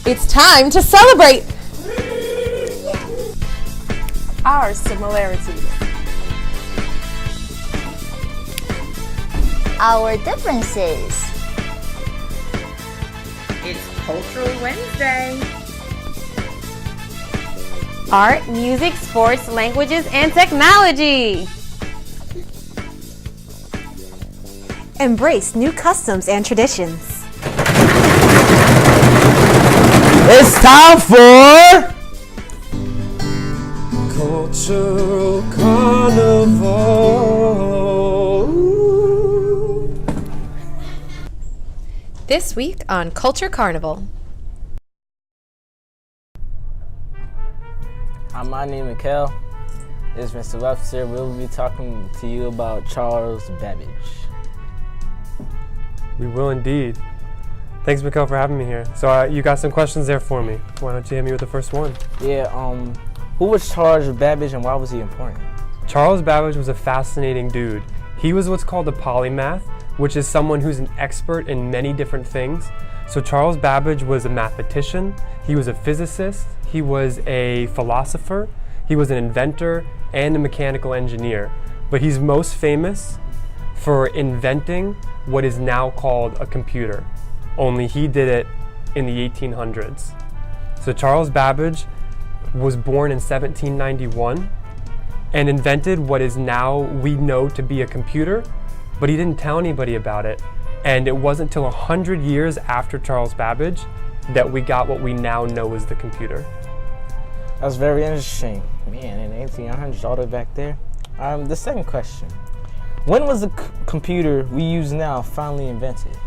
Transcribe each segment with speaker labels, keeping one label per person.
Speaker 1: It's time to celebrate
Speaker 2: our similarities,
Speaker 3: our differences.
Speaker 4: It's Cultural Wednesday.
Speaker 5: Art, music, sports, languages, and technology.
Speaker 6: Embrace new customs and traditions.
Speaker 7: It's time for Cultural Carnival.
Speaker 1: this week on Culture Carnival.
Speaker 7: My name is Mikkel. This is Mr. Webster. We'll be talking to you about Charles Babbage.
Speaker 8: We will indeed. Thanks, Mikkel, for having me here. So you got some questions there for me. Why don't you hit me with the first one?
Speaker 7: Yeah, who was Charles Babbage and why was he important?
Speaker 8: Charles Babbage was a fascinating dude. He was what's called a polymath, which is someone who's an expert in many different things. So Charles Babbage was a mathematician, he was a physicist, he was a philosopher, he was an inventor, and a mechanical engineer. But he's most famous for inventing what is now called a computer. Only he did it in the 1800s. So Charles Babbage was born in 1791 and invented what is now we know to be a computer, but he didn't tell anybody about it. And it wasn't until 100 years after Charles Babbage that we got what we now know as the computer.
Speaker 7: That's very interesting. Man, in the 1800s, all the way back there. The second question. When was the computer we use now finally invented?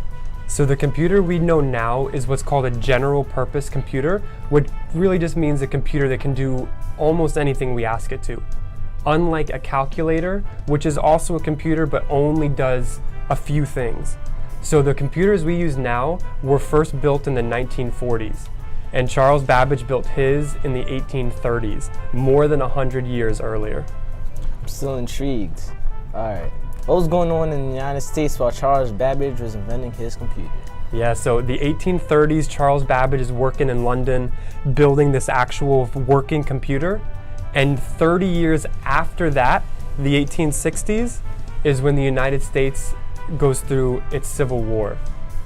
Speaker 8: So the computer we know now is what's called a general purpose computer, which really just means a computer that can do almost anything we ask it to. Unlike a calculator, which is also a computer but only does a few things. So the computers we use now were first built in the 1940s, and Charles Babbage built his in the 1830s, more than 100 years earlier.
Speaker 7: I'm still intrigued. All right. What was going on in the United States while Charles Babbage was inventing his computer?
Speaker 8: Yeah, so the 1830s, Charles Babbage is working in London, building this actual working computer. And 30 years after that, the 1860s, is when the United States goes through its Civil War.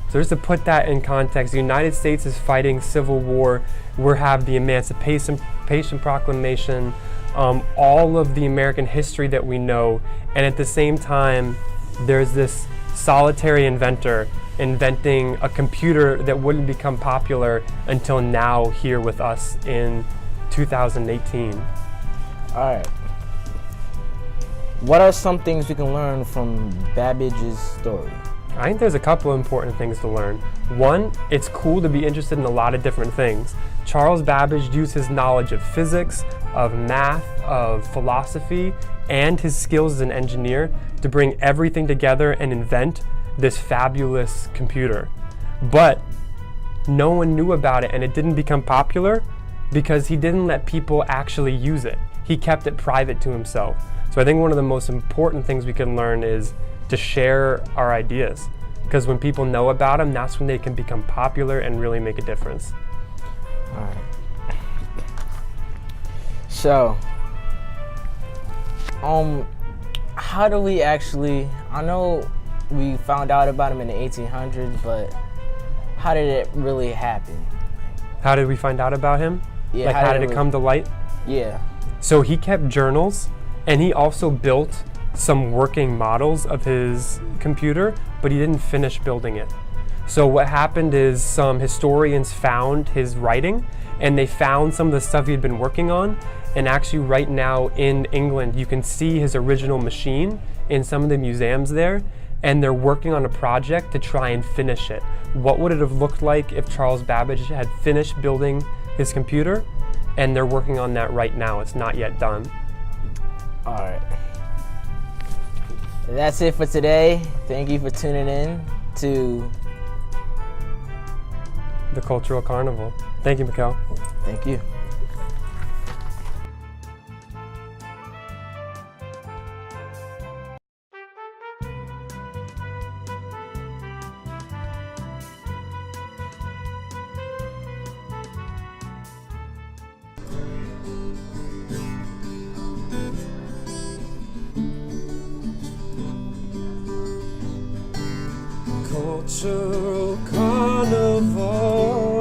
Speaker 8: So just to put that in context, the United States is fighting Civil War. We have the Emancipation Proclamation, all of the American history that we know, and at the same time, there's this solitary inventor inventing a computer that wouldn't become popular until now here with us in 2018.
Speaker 7: All right. What are some things we can learn from Babbage's story?
Speaker 8: I think there's a couple of important things to learn. One, it's cool to be interested in a lot of different things. Charles Babbage used his knowledge of physics, of math, of philosophy, and his skills as an engineer to bring everything together and invent this fabulous computer. But no one knew about it, and it didn't become popular because he didn't let people actually use it. He kept it private to himself. So I think one of the most important things we can learn is to share our ideas, because when people know about them, that's when they can become popular and really make a difference.
Speaker 7: All right. So, how do we actually, I know we found out about him in the 1800s, but how did it really happen?
Speaker 8: How did we find out about him?
Speaker 7: Yeah,
Speaker 8: like how did it come to light?
Speaker 7: Yeah.
Speaker 8: So he kept journals, and he also built some working models of his computer, but he didn't finish building it. So what happened is some historians found his writing, and they found some of the stuff he had been working on. And actually right now in England, you can see his original machine in some of the museums there, and they're working on a project to try and finish it. What would it have looked like if Charles Babbage had finished building his computer? And they're working on that right now. It's not yet done.
Speaker 7: All right. That's it for today. Thank you for tuning in to
Speaker 8: The Cultural Carnival. Thank you, Mikkel.
Speaker 7: Thank you.
Speaker 9: Cultural Carnival.